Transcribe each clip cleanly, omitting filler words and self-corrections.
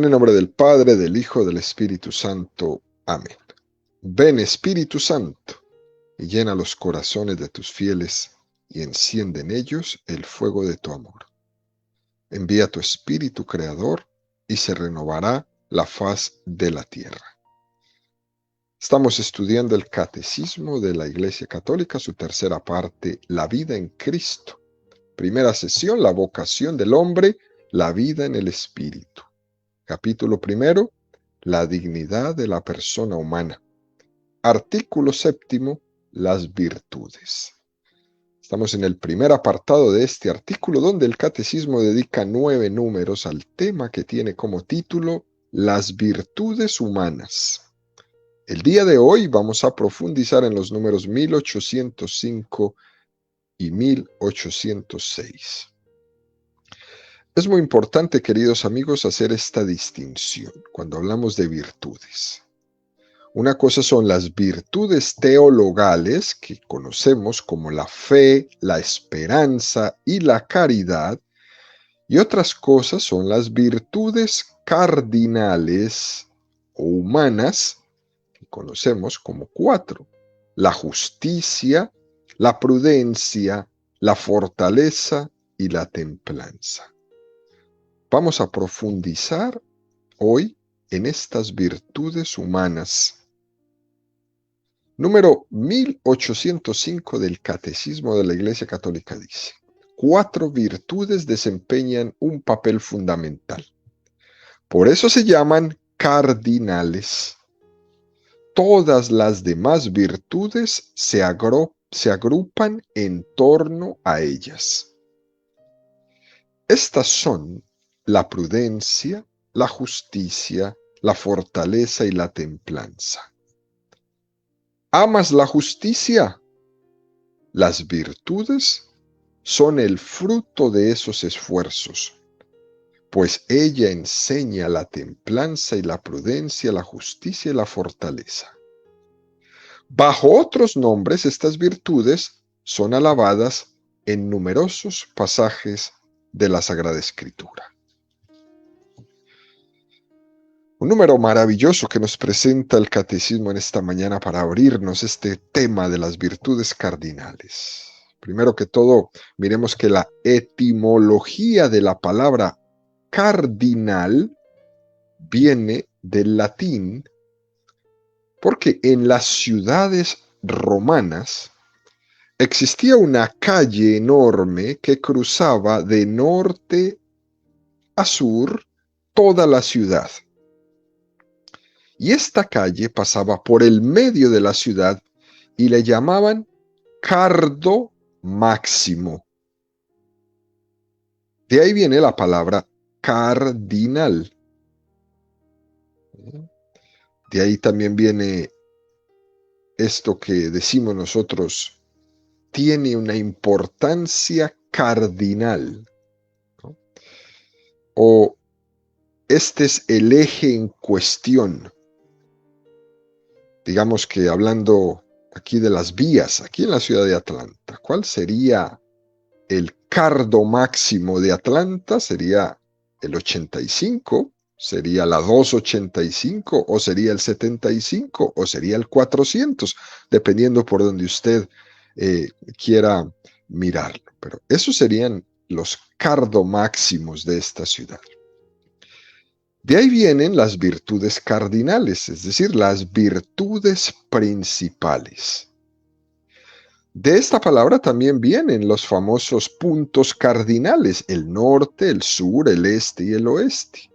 En el nombre del Padre, del Hijo, del Espíritu Santo. Amén. Ven, Espíritu Santo, y llena los corazones de tus fieles, y enciende en ellos el fuego de tu amor. Envía tu Espíritu Creador, y se renovará la faz de la tierra. Estamos estudiando el Catecismo de la Iglesia Católica, su tercera parte, la vida en Cristo. Primera sesión, la vocación del hombre, la vida en el Espíritu. Capítulo primero, la dignidad de la persona humana. Artículo séptimo, las virtudes. Estamos en el primer apartado de este artículo, donde el Catecismo dedica 9 números al tema que tiene como título las virtudes humanas. El día de hoy vamos a profundizar en los números 1805 y 1806. Es muy importante, queridos amigos, hacer esta distinción cuando hablamos de virtudes. Una cosa son las virtudes teologales que conocemos como la fe, la esperanza y la caridad, y otras cosas son las virtudes cardinales o humanas que conocemos como 4: la justicia, la prudencia, la fortaleza y la templanza. Vamos a profundizar hoy en estas virtudes humanas. Número 1805 del Catecismo de la Iglesia Católica dice: 4 virtudes desempeñan un papel fundamental. Por eso se llaman cardinales. Todas las demás virtudes se agrupan en torno a ellas. Estas son la prudencia, la justicia, la fortaleza y la templanza. ¿Amas la justicia? Las virtudes son el fruto de esos esfuerzos, pues ella enseña la templanza y la prudencia, la justicia y la fortaleza. Bajo otros nombres, estas virtudes son alabadas en numerosos pasajes de la Sagrada Escritura. Un número maravilloso que nos presenta el Catecismo en esta mañana para abrirnos este tema de las virtudes cardinales. Primero que todo, miremos que la etimología de la palabra cardinal viene del latín, porque en las ciudades romanas existía una calle enorme que cruzaba de norte a sur toda la ciudad. Y esta calle pasaba por el medio de la ciudad y le llamaban Cardo Máximo. De ahí viene la palabra cardinal. De ahí también viene esto que decimos nosotros, tiene una importancia cardinal, ¿no? O este es el eje en cuestión. Digamos que hablando aquí de las vías, aquí en la ciudad de Atlanta, ¿cuál sería el cardo máximo de Atlanta? ¿Sería el 85? ¿Sería la 285? ¿O sería el 75? ¿O sería el 400? Dependiendo por donde usted quiera mirarlo. Pero esos serían los cardo máximos de esta ciudad. De ahí vienen las virtudes cardinales, es decir, las virtudes principales. De esta palabra también vienen los famosos puntos cardinales, el norte, el sur, el este y el oeste.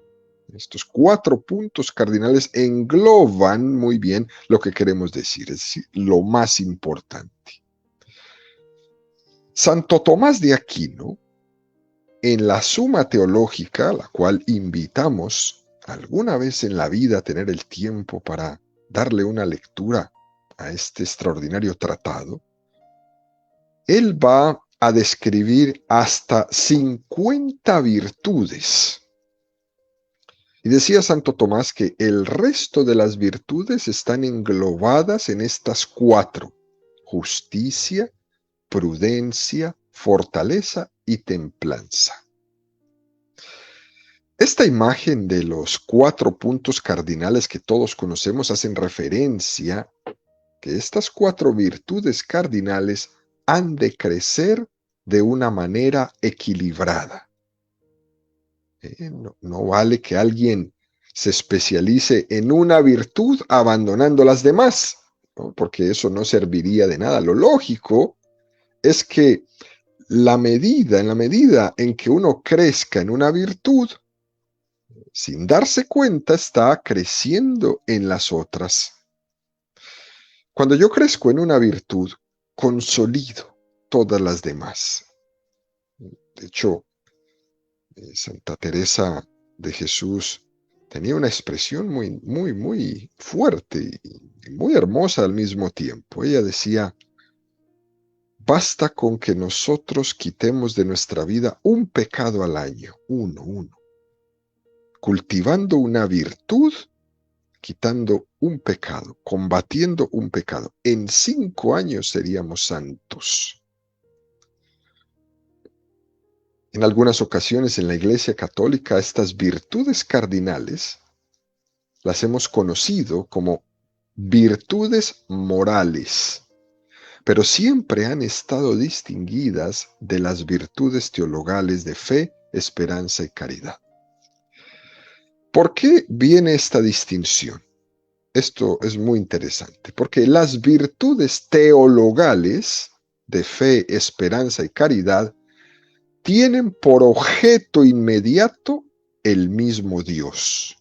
Estos 4 puntos cardinales engloban muy bien lo que queremos decir, es decir, lo más importante. Santo Tomás de Aquino, en la Suma Teológica, la cual invitamos alguna vez en la vida a tener el tiempo para darle una lectura a este extraordinario tratado, él va a describir hasta 50 virtudes. Y decía Santo Tomás que el resto de las virtudes están englobadas en estas 4: justicia, prudencia, fortaleza y templanza. Esta imagen de los 4 puntos cardinales que todos conocemos hacen referencia que estas 4 virtudes cardinales han de crecer de una manera equilibrada. No vale que alguien se especialice en una virtud abandonando las demás, ¿no? Porque eso no serviría de nada. Lo lógico es que en la medida en que uno crezca en una virtud, sin darse cuenta, está creciendo en las otras. Cuando yo crezco en una virtud, consolido todas las demás. De hecho, Santa Teresa de Jesús tenía una expresión muy, muy, muy fuerte y muy hermosa al mismo tiempo. Ella decía: basta con que nosotros quitemos de nuestra vida un pecado al año, uno. Cultivando una virtud, quitando un pecado, combatiendo un pecado. En 5 años seríamos santos. En algunas ocasiones en la Iglesia Católica estas virtudes cardinales las hemos conocido como virtudes morales, pero siempre han estado distinguidas de las virtudes teologales de fe, esperanza y caridad. ¿Por qué viene esta distinción? Esto es muy interesante, porque las virtudes teologales de fe, esperanza y caridad tienen por objeto inmediato el mismo Dios.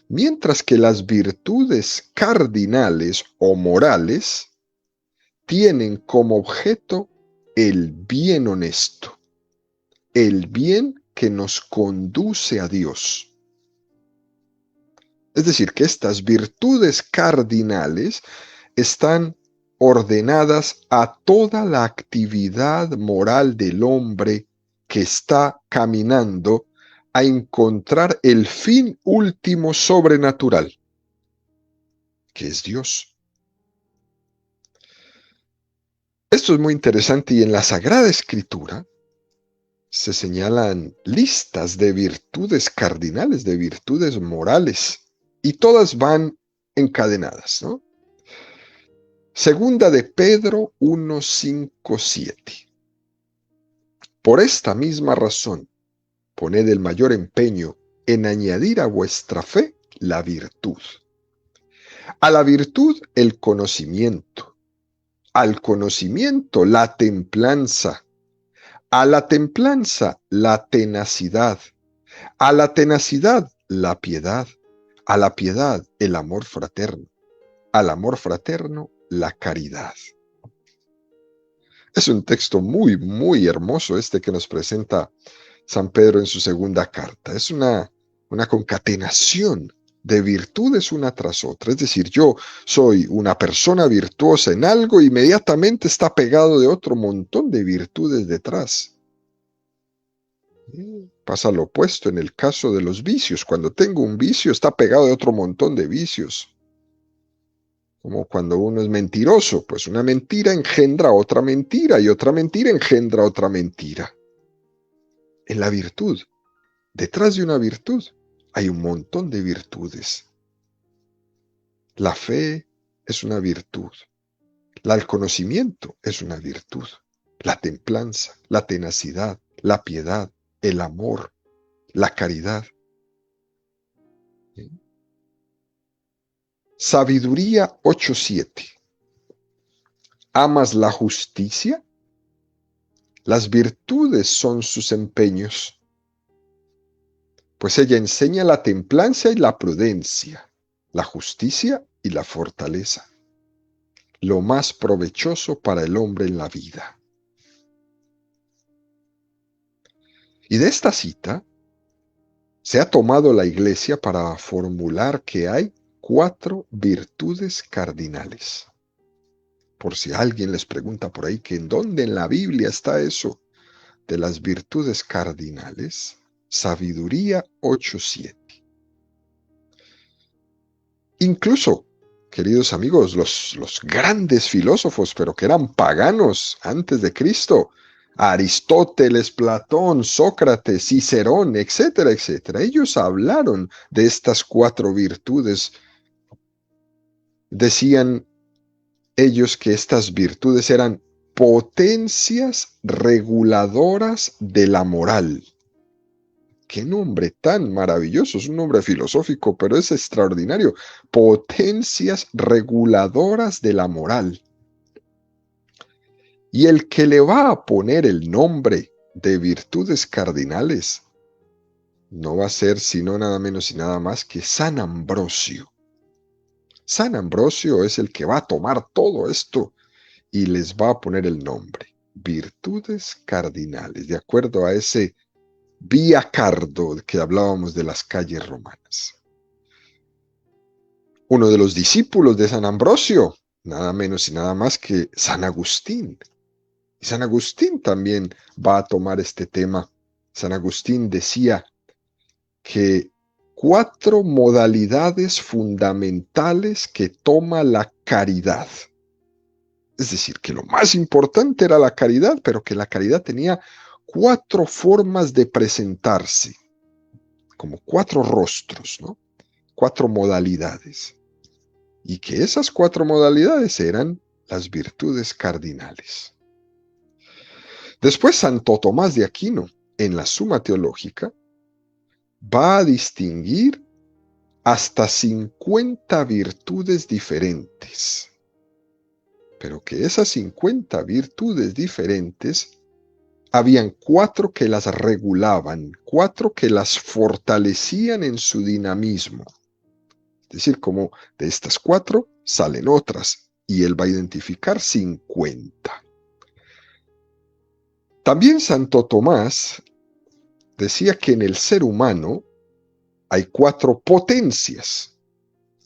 Mientras que las virtudes cardinales o morales tienen como objeto el bien honesto, el bien que nos conduce a Dios. Es decir, que estas virtudes cardinales están ordenadas a toda la actividad moral del hombre que está caminando a encontrar el fin último sobrenatural, que es Dios. Esto es muy interesante y en la Sagrada Escritura se señalan listas de virtudes cardinales, de virtudes morales, y todas van encadenadas, ¿no? Segunda de Pedro 1, 5, 7. Por esta misma razón, poned el mayor empeño en añadir a vuestra fe la virtud. A la virtud el conocimiento, al conocimiento la templanza, a la templanza la tenacidad, a la tenacidad la piedad, a la piedad el amor fraterno, al amor fraterno la caridad. Es un texto muy, muy hermoso este que nos presenta San Pedro en su segunda carta. Es una concatenación de virtudes una tras otra. Es decir, yo soy una persona virtuosa en algo, inmediatamente está pegado de otro montón de virtudes detrás. Pasa lo opuesto en el caso de los vicios. Cuando tengo un vicio, está pegado de otro montón de vicios. Como cuando uno es mentiroso, pues una mentira engendra otra mentira y otra mentira engendra otra mentira. En la virtud, detrás de una virtud, hay un montón de virtudes. La fe es una virtud. El conocimiento es una virtud. La templanza, la tenacidad, la piedad, el amor, la caridad. Sabiduría 8:7. ¿Amas la justicia? Las virtudes son sus empeños, pues ella enseña la templanza y la prudencia, la justicia y la fortaleza, lo más provechoso para el hombre en la vida. Y de esta cita se ha tomado la Iglesia para formular que hay 4 virtudes cardinales. Por si alguien les pregunta por ahí que en dónde en la Biblia está eso de las virtudes cardinales, Sabiduría 8:7. Incluso, queridos amigos, los grandes filósofos, pero que eran paganos antes de Cristo, Aristóteles, Platón, Sócrates, Cicerón, etcétera, etcétera. Ellos hablaron de estas 4 virtudes. Decían ellos que estas virtudes eran potencias reguladoras de la moral. Qué nombre tan maravilloso, es un nombre filosófico, pero es extraordinario. Potencias reguladoras de la moral. Y el que le va a poner el nombre de virtudes cardinales no va a ser sino nada menos y nada más que San Ambrosio. San Ambrosio es el que va a tomar todo esto y les va a poner el nombre. Virtudes cardinales, de acuerdo a ese vía cardo que hablábamos de las calles romanas. Uno de los discípulos de San Ambrosio, nada menos y nada más que San Agustín. Y San Agustín también va a tomar este tema. San Agustín decía que 4 modalidades fundamentales que toma la caridad. Es decir, que lo más importante era la caridad, pero que la caridad tenía 4 formas de presentarse, como 4 rostros, ¿no? 4 modalidades. Y que esas 4 modalidades eran las virtudes cardinales. Después Santo Tomás de Aquino, en la Suma Teológica, va a distinguir hasta 50 virtudes diferentes. Pero que esas 50 virtudes diferentes, habían 4 que las regulaban, 4 que las fortalecían en su dinamismo. Es decir, como de estas 4 salen otras, y él va a identificar 50. También Santo Tomás decía que en el ser humano hay 4 potencias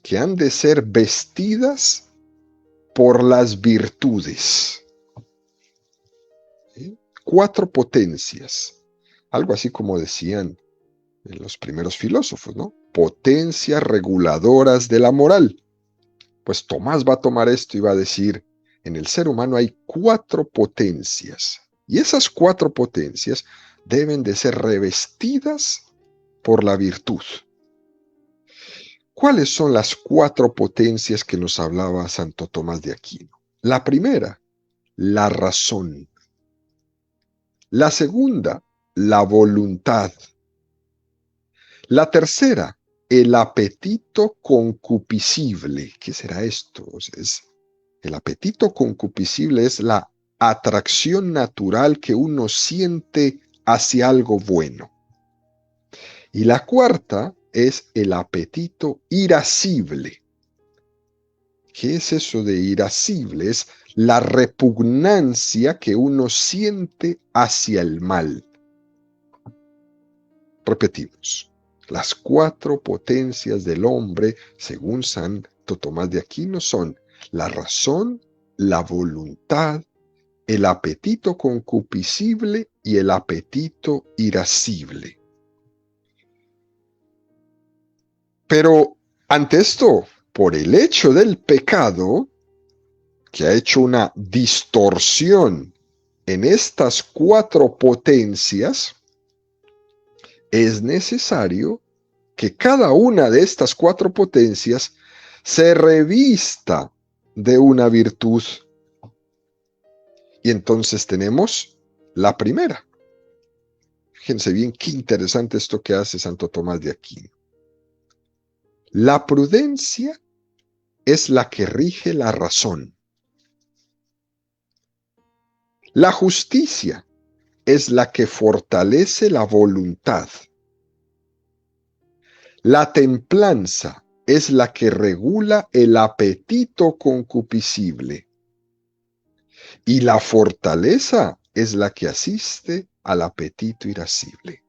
que han de ser vestidas por las virtudes. ¿Sí? 4 potencias. Algo así como decían los primeros filósofos, ¿no? Potencias reguladoras de la moral. Pues Tomás va a tomar esto y va a decir, en el ser humano hay 4 potencias. Y esas 4 potencias deben de ser revestidas por la virtud. ¿Cuáles son las 4 potencias que nos hablaba Santo Tomás de Aquino? La primera, la razón. La segunda, la voluntad. La tercera, el apetito concupiscible. ¿Qué será esto? El apetito concupiscible es la atracción natural que uno siente hacia algo bueno. Y la cuarta es el apetito irascible. ¿Qué es eso de irascible? Es la repugnancia que uno siente hacia el mal. Repetimos, las 4 potencias del hombre, según Santo Tomás de Aquino, son la razón, la voluntad, el apetito concupiscible y el apetito irascible. Pero ante esto, por el hecho del pecado, que ha hecho una distorsión en estas 4 potencias, es necesario que cada una de estas 4 potencias se revista de una virtud. Y entonces tenemos la primera. Fíjense bien qué interesante esto que hace Santo Tomás de Aquino. La prudencia es la que rige la razón. La justicia es la que fortalece la voluntad. La templanza es la que regula el apetito concupiscible. Y la fortaleza es la que asiste al apetito irascible.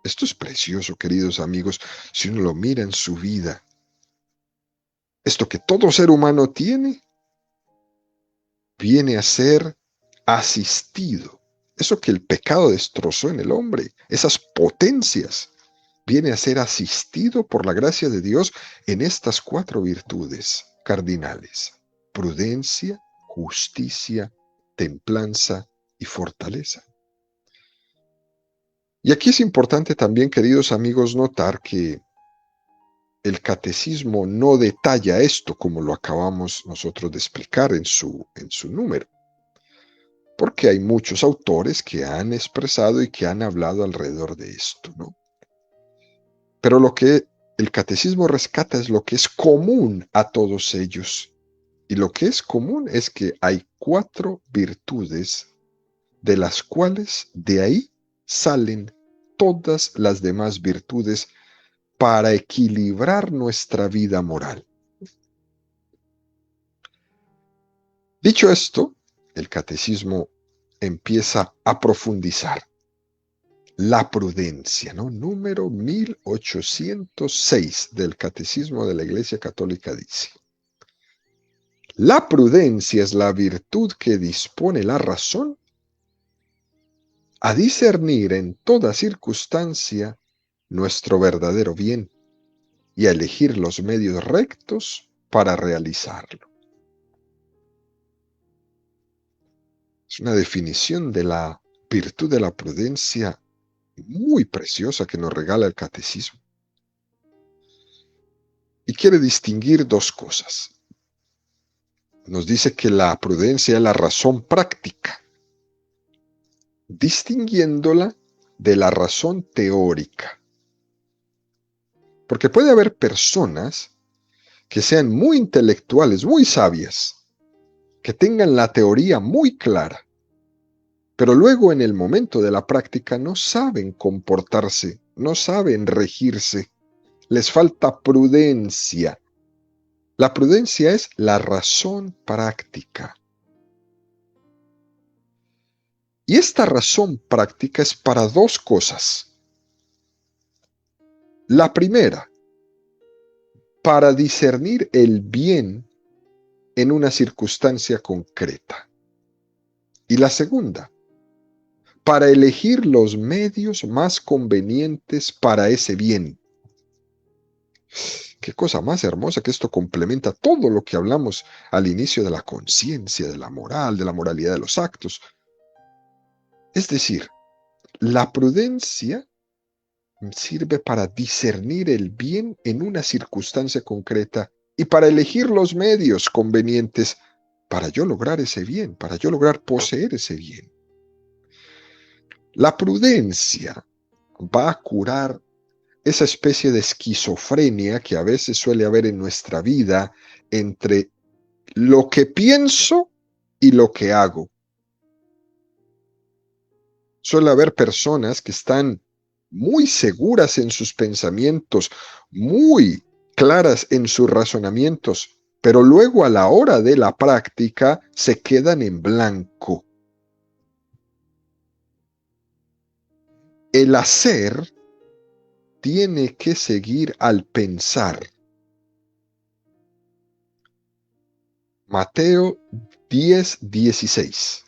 Esto es precioso, queridos amigos, si uno lo mira en su vida. Esto que todo ser humano tiene, viene a ser asistido. Eso que el pecado destrozó en el hombre, esas potencias, viene a ser asistido por la gracia de Dios en estas 4 virtudes cardinales: prudencia, justicia, templanza y fortaleza. Y aquí es importante también, queridos amigos, notar que el catecismo no detalla esto como lo acabamos nosotros de explicar en su número, porque hay muchos autores que han expresado y que han hablado alrededor de esto, ¿no? Pero lo que el catecismo rescata es lo que es común a todos ellos. Y lo que es común es que hay 4 virtudes de las cuales de ahí salen todas las demás virtudes para equilibrar nuestra vida moral. Dicho esto, el catecismo empieza a profundizar. La prudencia, ¿no? Número 1806 del Catecismo de la Iglesia Católica dice: la prudencia es la virtud que dispone la razón a discernir en toda circunstancia nuestro verdadero bien y a elegir los medios rectos para realizarlo. Es una definición de la virtud de la prudencia muy preciosa que nos regala el catecismo. Y quiere distinguir 2 cosas. Nos dice que la prudencia es la razón práctica, distinguiéndola de la razón teórica. Porque puede haber personas que sean muy intelectuales, muy sabias, que tengan la teoría muy clara, pero luego en el momento de la práctica no saben comportarse, no saben regirse, les falta prudencia. La prudencia es la razón práctica. Y esta razón práctica es para 2 cosas. La primera, para discernir el bien en una circunstancia concreta. Y la segunda, para elegir los medios más convenientes para ese bien. Qué cosa más hermosa que esto complementa todo lo que hablamos al inicio de la conciencia, de la moralidad de los actos. Es decir, la prudencia sirve para discernir el bien en una circunstancia concreta y para elegir los medios convenientes para yo lograr ese bien, para yo lograr poseer ese bien. La prudencia va a curar esa especie de esquizofrenia que a veces suele haber en nuestra vida entre lo que pienso y lo que hago. Suele haber personas que están muy seguras en sus pensamientos, muy claras en sus razonamientos, pero luego a la hora de la práctica se quedan en blanco. El hacer tiene que seguir al pensar. Mateo 10:16.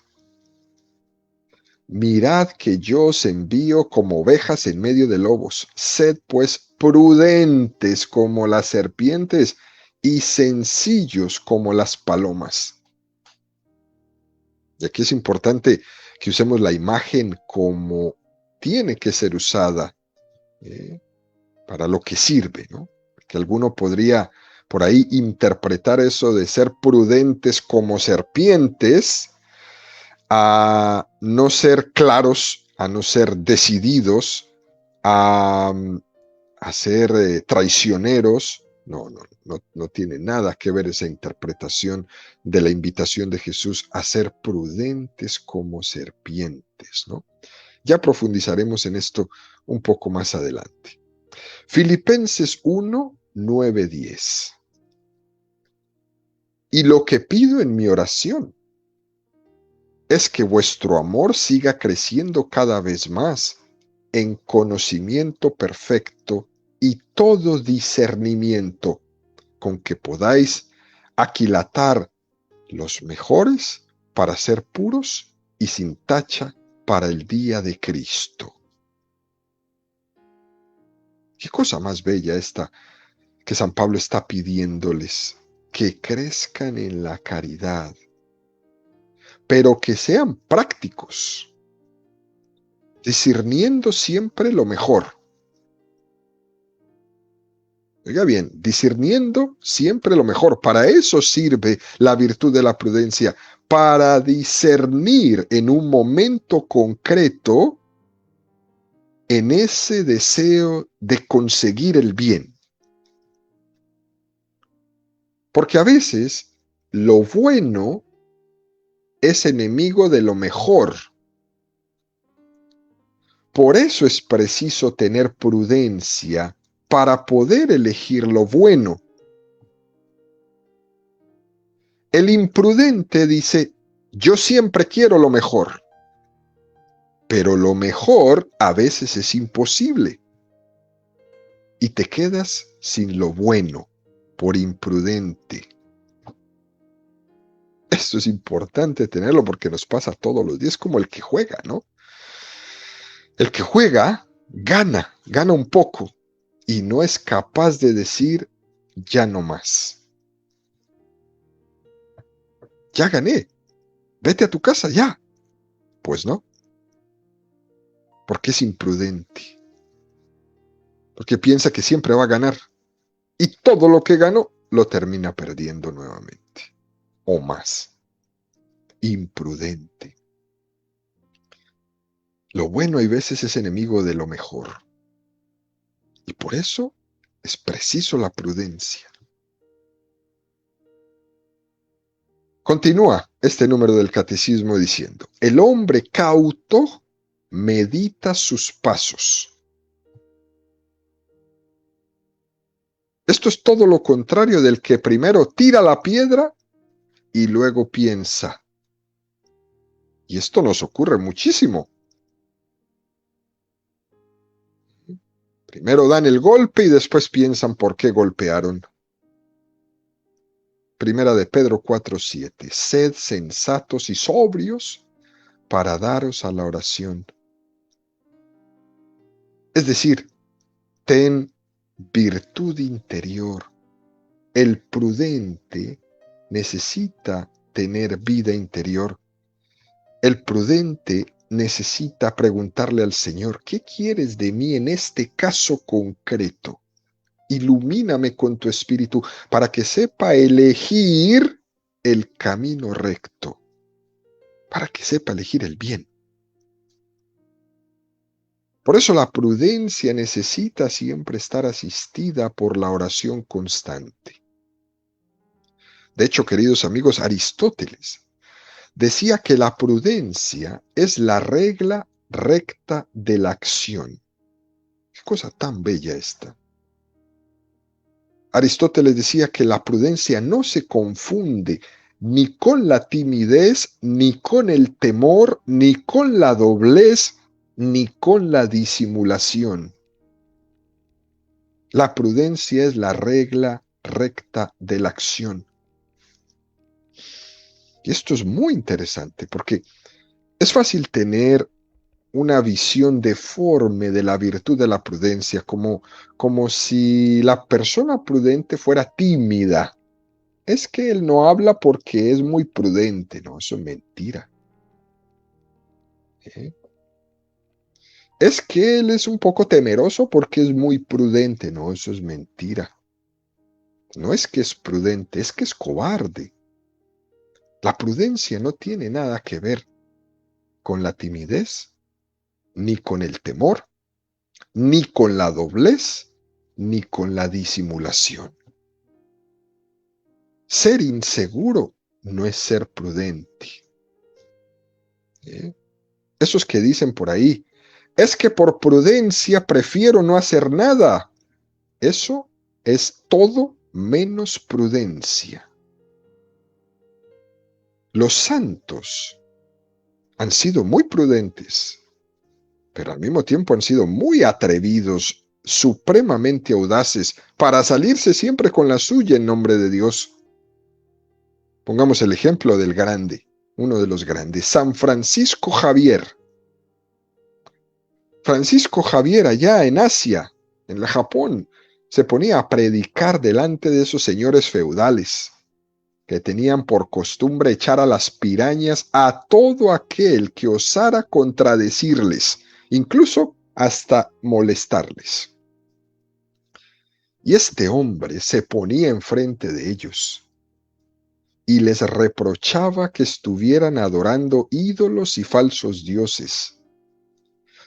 Mirad que yo os envío como ovejas en medio de lobos. Sed pues prudentes como las serpientes y sencillos como las palomas. Y aquí es importante que usemos la imagen como tiene que ser usada, para lo que sirve, ¿no? Que alguno podría por ahí interpretar eso de ser prudentes como serpientes a no ser claros, a no ser decididos, a ser traicioneros. No tiene nada que ver esa interpretación de la invitación de Jesús a ser prudentes como serpientes, ¿no? Ya profundizaremos en esto un poco más adelante. Filipenses 1:9-10. Y lo que pido en mi oración es que vuestro amor siga creciendo cada vez más en conocimiento perfecto y todo discernimiento, con que podáis aquilatar los mejores para ser puros y sin tacha para el día de Cristo. Qué cosa más bella esta que San Pablo está pidiéndoles, que crezcan en la caridad, pero que sean prácticos, discerniendo siempre lo mejor. Oiga bien, discerniendo siempre lo mejor. Para eso sirve la virtud de la prudencia, para discernir en un momento concreto en ese deseo de conseguir el bien. Porque a veces lo bueno es enemigo de lo mejor. Por eso es preciso tener prudencia para poder elegir lo bueno. El imprudente dice, yo siempre quiero lo mejor, pero lo mejor a veces es imposible y te quedas sin lo bueno por imprudente. Esto es importante tenerlo porque nos pasa todos los días, como el que juega, ¿no? El que juega gana un poco y no es capaz de decir, ya no más. Ya gané, vete a tu casa ya. Pues no, porque es imprudente, porque piensa que siempre va a ganar y todo lo que ganó lo termina perdiendo nuevamente o más. Imprudente. Lo bueno hay veces es enemigo de lo mejor y por eso es preciso la prudencia. Continúa este número del catecismo diciendo, el hombre cauto medita sus pasos. Esto es todo lo contrario del que primero tira la piedra y luego piensa. Y esto nos ocurre muchísimo. Primero dan el golpe y después piensan por qué golpearon. Primera de Pedro 4:7. Sed sensatos y sobrios para daros a la oración. Es decir, ten virtud interior. El prudente necesita tener vida interior. El prudente necesita preguntarle al Señor, ¿qué quieres de mí en este caso concreto? Ilumíname con tu espíritu para que sepa elegir el camino recto, para que sepa elegir el bien. Por eso la prudencia necesita siempre estar asistida por la oración constante. De hecho, queridos amigos, Aristóteles decía que la prudencia es la regla recta de la acción. Qué cosa tan bella esta. Aristóteles decía que la prudencia no se confunde ni con la timidez, ni con el temor, ni con la doblez, ni con la disimulación. La prudencia es la regla recta de la acción. Y esto es muy interesante porque es fácil tener una visión deforme de la virtud de la prudencia, como si la persona prudente fuera tímida. Es que él no habla porque es muy prudente. No, eso es mentira. ¿Eh? Es que él es un poco temeroso porque es muy prudente. No, eso es mentira. No es que es prudente, es que es cobarde. La prudencia no tiene nada que ver con la timidez, ni con el temor, ni con la doblez, ni con la disimulación. Ser inseguro no es ser prudente. ¿Eh? Esos que dicen por ahí, es que por prudencia prefiero no hacer nada. Eso es todo menos prudencia. Los santos han sido muy prudentes, pero al mismo tiempo han sido muy atrevidos, supremamente audaces, para salirse siempre con la suya en nombre de Dios. Pongamos el ejemplo del grande, uno de los grandes, San Francisco Javier. Francisco Javier allá en Asia, en la Japón, se ponía a predicar delante de esos señores feudales. que tenían por costumbre echar a las pirañas a todo aquel que osara contradecirles, incluso hasta molestarles. Y este hombre se ponía enfrente de ellos y les reprochaba que estuvieran adorando ídolos y falsos dioses.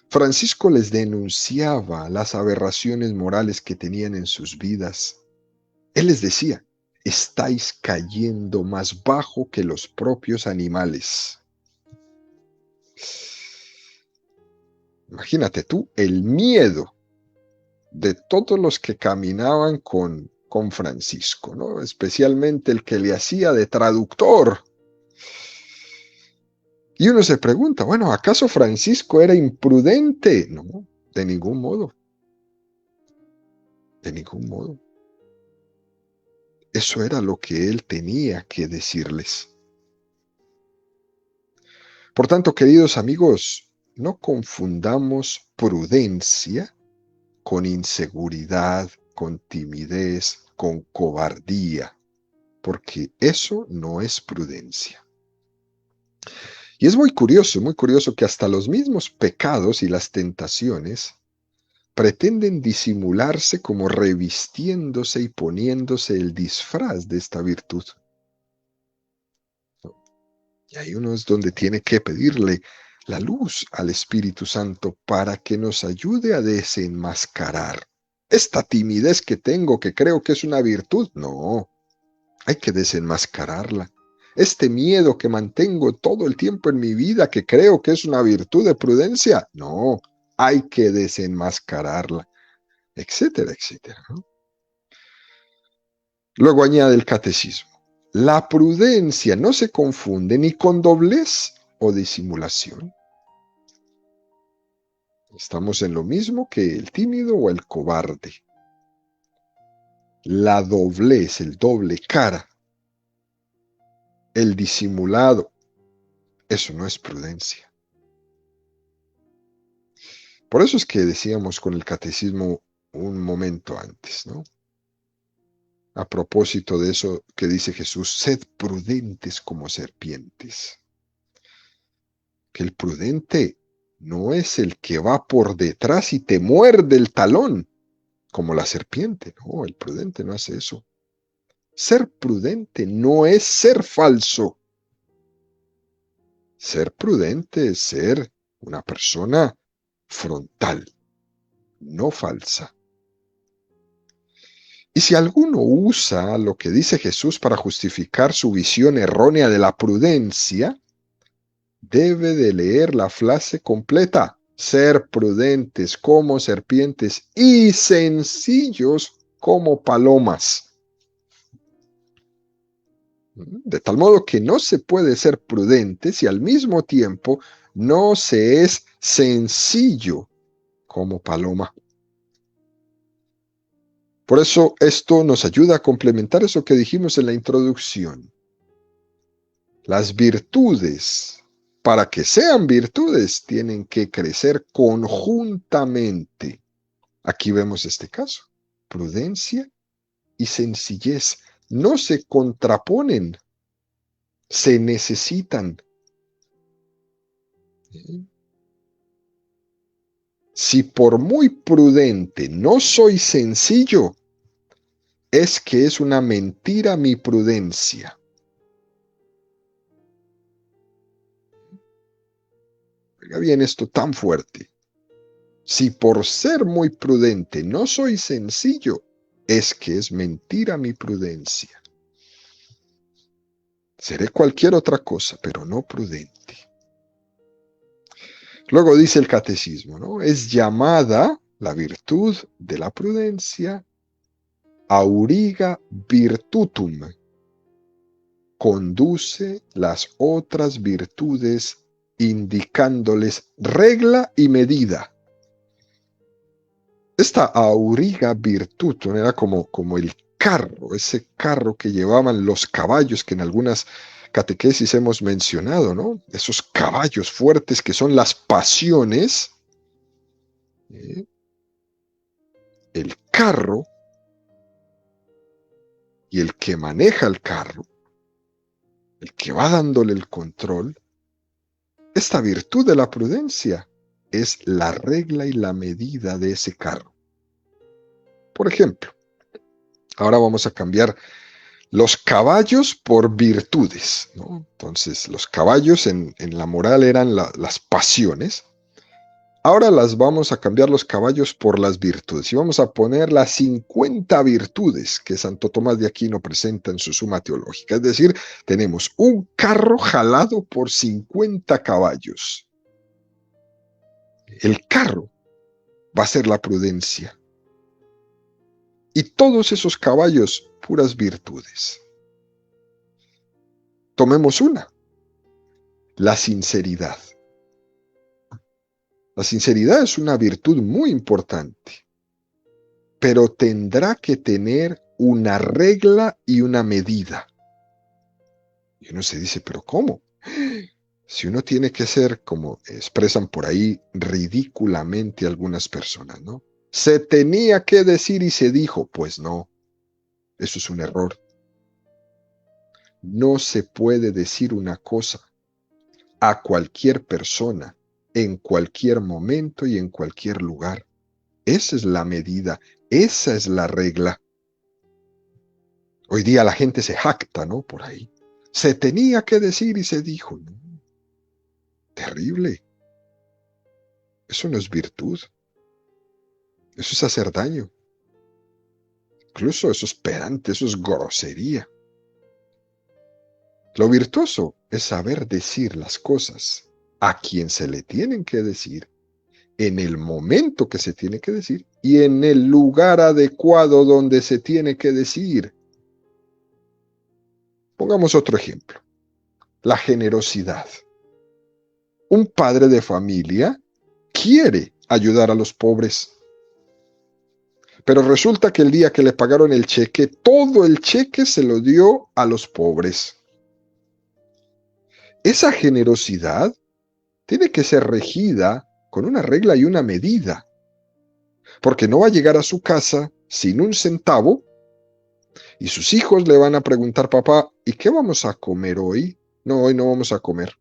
Francisco les denunciaba las aberraciones morales que tenían en sus vidas. Él les decía: estáis cayendo más bajo que los propios animales. Imagínate tú el miedo de todos los que caminaban con Francisco, ¿no? Especialmente el que le hacía de traductor. Y uno se pregunta, bueno, ¿acaso Francisco era imprudente? No, de ningún modo, de ningún modo. Eso era lo que él tenía que decirles. Por tanto, queridos amigos, no confundamos prudencia con inseguridad, con timidez, con cobardía, porque eso no es prudencia. Y es muy curioso que hasta los mismos pecados y las tentaciones pretenden disimularse como revistiéndose y poniéndose el disfraz de esta virtud. Y hay uno es donde tiene que pedirle la luz al Espíritu Santo para que nos ayude a desenmascarar esta timidez que tengo, que creo que es una virtud. No, hay que desenmascararla. Este miedo que mantengo todo el tiempo en mi vida, que creo que es una virtud de prudencia. No, hay que desenmascararla, etcétera, etcétera, ¿no? Luego añade el catecismo: la prudencia no se confunde ni con doblez o disimulación. Estamos en lo mismo que el tímido o el cobarde. La doblez, el doble cara, el disimulado, eso no es prudencia. Por eso es que decíamos con el catecismo un momento antes, ¿no? A propósito de eso que dice Jesús: sed prudentes como serpientes. Que el prudente no es el que va por detrás y te muerde el talón, como la serpiente. No, el prudente no hace eso. Ser prudente no es ser falso. Ser prudente es ser una persona frontal, no falsa. Y si alguno usa lo que dice Jesús para justificar su visión errónea de la prudencia, debe de leer la frase completa: ser prudentes como serpientes y sencillos como palomas. De tal modo que no se puede ser prudente si al mismo tiempo no se es sencillo como paloma. Por eso esto nos ayuda a complementar eso que dijimos en la introducción. Las virtudes, para que sean virtudes, tienen que crecer conjuntamente. Aquí vemos este caso: prudencia y sencillez no se contraponen, se necesitan. Si por muy prudente no soy sencillo, es que es una mentira mi prudencia. Oiga bien esto tan fuerte. Si por ser muy prudente no soy sencillo, es que es mentira mi prudencia. Seré cualquier otra cosa, pero no prudente. Luego dice el catecismo, ¿no? Es llamada la virtud de la prudencia auriga virtutum. Conduce las otras virtudes indicándoles regla y medida. Esta auriga virtutum era como el carro, ese carro que llevaban los caballos que en algunas catequesis hemos mencionado, ¿no? Esos caballos fuertes que son las pasiones. El carro y el que maneja el carro el que va dándole el control, esta virtud de la prudencia es la regla y la medida de ese carro. Por ejemplo, ahora vamos a cambiar los caballos por virtudes, ¿no? Entonces, los caballos en la moral eran las pasiones. Ahora las vamos a cambiar los caballos por las virtudes y vamos a poner las 50 virtudes que Santo Tomás de Aquino presenta en su Suma Teológica. Es decir, tenemos un carro jalado por 50 caballos. El carro va a ser la prudencia. Y todos esos caballos, puras virtudes. Tomemos una, la sinceridad. La sinceridad es una virtud muy importante, pero tendrá que tener una regla y una medida. Y uno se dice, ¿pero cómo? Si uno tiene que ser, como expresan por ahí ridículamente algunas personas, ¿no? Se tenía que decir y se dijo, pues no, eso es un error. No se puede decir una cosa a cualquier persona, en cualquier momento y en cualquier lugar. Esa es la medida, esa es la regla. Hoy día la gente se jacta, ¿no? Por ahí. Se tenía que decir y se dijo, ¿no? Terrible. Eso no es virtud. Eso es hacer daño. Incluso eso es pedante, eso es grosería. Lo virtuoso es saber decir las cosas a quien se le tienen que decir, en el momento que se tiene que decir y en el lugar adecuado donde se tiene que decir. Pongamos otro ejemplo. La generosidad. Un padre de familia quiere ayudar a los pobres, pero resulta que el día que le pagaron el cheque, todo el cheque se lo dio a los pobres. Esa generosidad tiene que ser regida con una regla y una medida, porque no va a llegar a su casa sin un centavo y sus hijos le van a preguntar, papá, ¿y qué vamos a comer hoy? No, hoy no vamos a comer,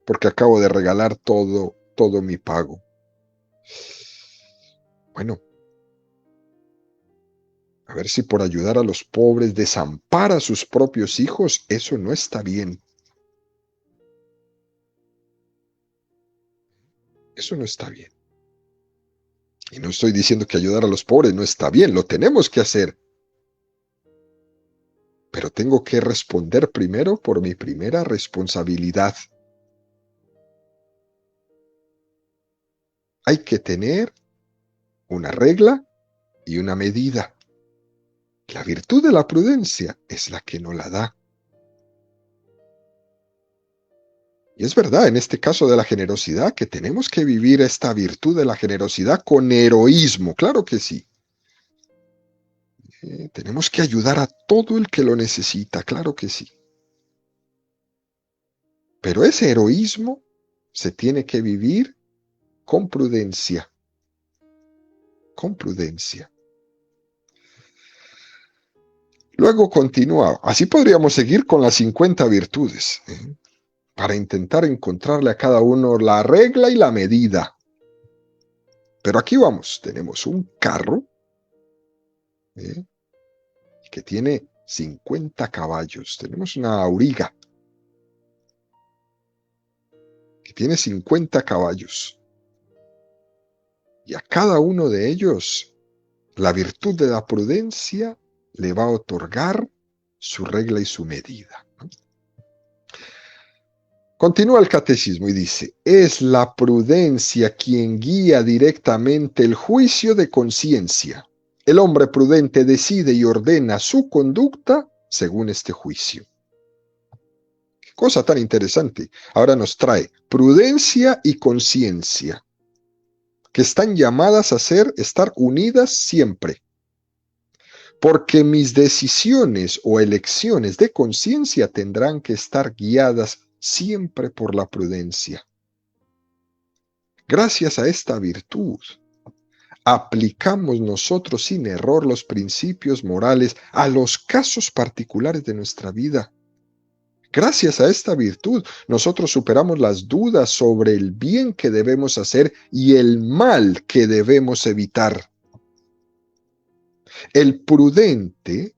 porque acabo de regalar todo mi pago. Bueno, a ver si por ayudar a los pobres desampara a sus propios hijos, eso no está bien. Eso no está bien. Y no estoy diciendo que ayudar a los pobres no está bien, lo tenemos que hacer. Pero tengo que responder primero por mi primera responsabilidad. Hay que tener una regla y una medida. La virtud de la prudencia es la que no la da. Y es verdad, en este caso de la generosidad, que tenemos que vivir esta virtud de la generosidad con heroísmo, claro que sí. Tenemos que ayudar a todo el que lo necesita, claro que sí. Pero ese heroísmo se tiene que vivir con prudencia. Con prudencia. Luego continúa. Así podríamos seguir con las 50 virtudes, para intentar encontrarle a cada uno la regla y la medida. Pero aquí vamos. Tenemos un carro que tiene 50 caballos. Tenemos una auriga que tiene 50 caballos. Y a cada uno de ellos, la virtud de la prudencia le va a otorgar su regla y su medida. Continúa el catecismo y dice, es la prudencia quien guía directamente el juicio de conciencia. El hombre prudente decide y ordena su conducta según este juicio. Qué cosa tan interesante. Ahora nos trae prudencia y conciencia, que están llamadas a estar unidas siempre. Porque mis decisiones o elecciones de conciencia tendrán que estar guiadas siempre por la prudencia. Gracias a esta virtud, aplicamos nosotros sin error los principios morales a los casos particulares de nuestra vida. Gracias a esta virtud, nosotros superamos las dudas sobre el bien que debemos hacer y el mal que debemos evitar. El prudente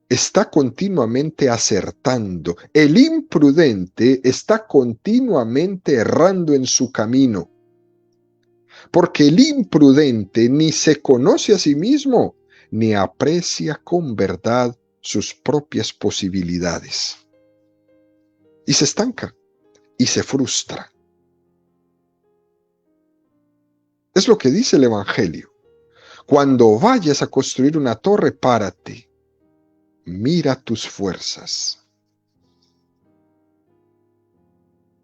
está continuamente acertando. El imprudente está continuamente errando en su camino. Porque el imprudente ni se conoce a sí mismo, ni aprecia con verdad sus propias posibilidades. Y se estanca y se frustra. Es lo que dice el Evangelio. Cuando vayas a construir una torre, párate. Mira tus fuerzas.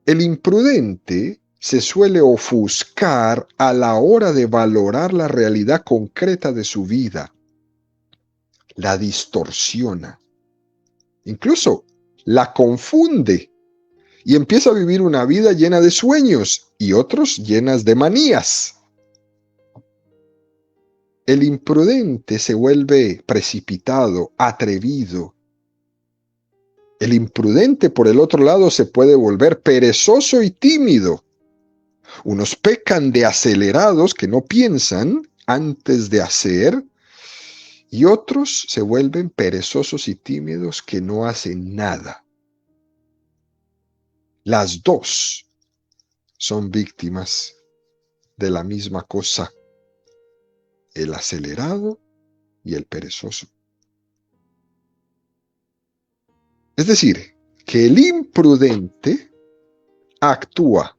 El imprudente se suele ofuscar a la hora de valorar la realidad concreta de su vida. La distorsiona. Incluso la confunde y empieza a vivir una vida llena de sueños y otros llenas de manías. El imprudente se vuelve precipitado, atrevido. El imprudente, por el otro lado, se puede volver perezoso y tímido. Unos pecan de acelerados que no piensan antes de hacer, y otros se vuelven perezosos y tímidos que no hacen nada. Las dos son víctimas de la misma cosa, el acelerado y el perezoso. Es decir, que el imprudente actúa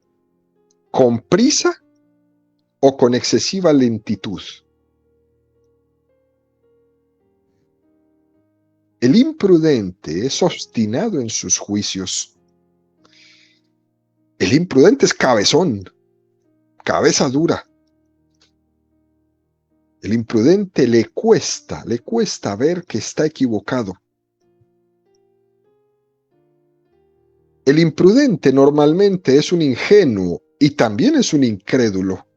con prisa o con excesiva lentitud. El imprudente es obstinado en sus juicios. El imprudente es cabezón, cabeza dura. El imprudente le cuesta ver que está equivocado. El imprudente normalmente es un ingenuo y también es un incrédulo.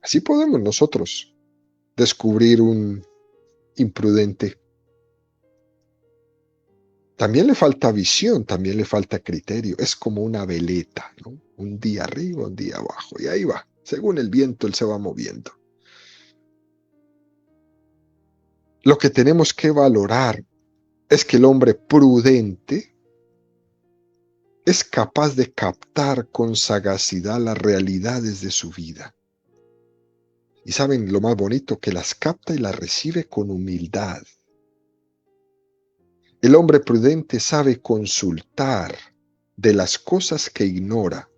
Así podemos nosotros descubrir un imprudente. También le falta visión, también le falta criterio. Es como una veleta, ¿no? Un día arriba, un día abajo. Y ahí va. Según el viento, él se va moviendo. Lo que tenemos que valorar es que el hombre prudente es capaz de captar con sagacidad las realidades de su vida. Y saben lo más bonito, que las capta y las recibe con humildad. El hombre prudente sabe consultar de las cosas que ignora.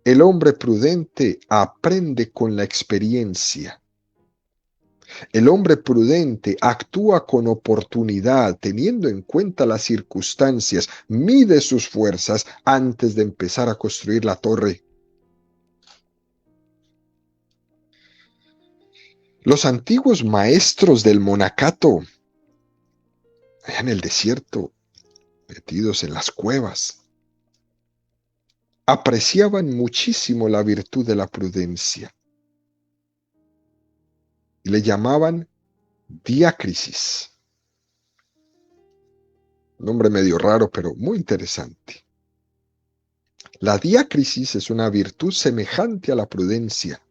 El hombre prudente aprende con la experiencia. El hombre prudente actúa con oportunidad, teniendo en cuenta las circunstancias, mide sus fuerzas antes de empezar a construir la torre. Los antiguos maestros del monacato, allá en el desierto, metidos en las cuevas, apreciaban muchísimo la virtud de la prudencia y le llamaban diácrisis. Nombre medio raro, pero muy interesante. La diácrisis es una virtud semejante a la prudencia,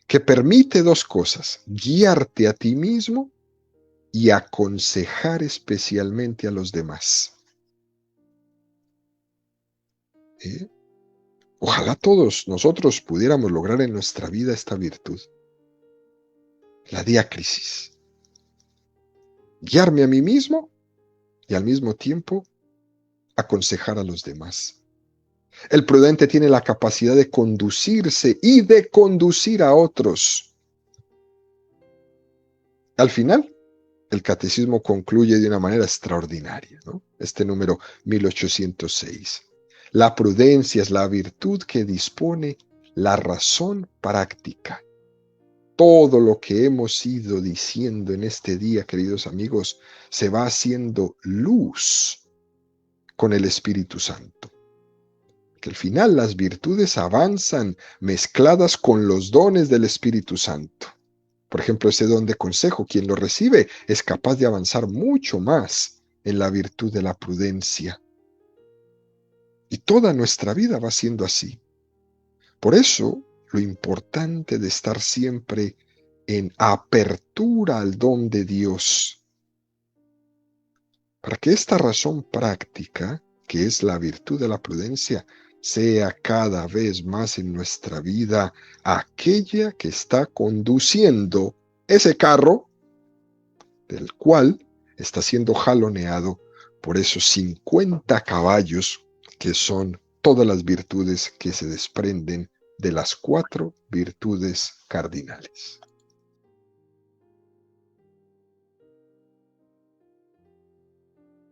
que permite dos cosas: guiarte a ti mismo y aconsejar especialmente a los demás. Ojalá todos nosotros pudiéramos lograr en nuestra vida esta virtud. La diácrisis. Guiarme a mí mismo y al mismo tiempo aconsejar a los demás. El prudente tiene la capacidad de conducirse y de conducir a otros. Al final, el catecismo concluye de una manera extraordinaria, ¿no? Este número 1806. La prudencia es la virtud que dispone la razón práctica. Todo lo que hemos ido diciendo en este día, queridos amigos, se va haciendo luz con el Espíritu Santo. Que al final las virtudes avanzan mezcladas con los dones del Espíritu Santo. Por ejemplo, ese don de consejo, quien lo recibe es capaz de avanzar mucho más en la virtud de la prudencia. Y toda nuestra vida va siendo así. Por eso, lo importante de estar siempre en apertura al don de Dios, para que esta razón práctica, que es la virtud de la prudencia, sea cada vez más en nuestra vida aquella que está conduciendo ese carro del cual está siendo jaloneado por esos 50 caballos que son todas las virtudes que se desprenden de las 4 virtudes cardinales.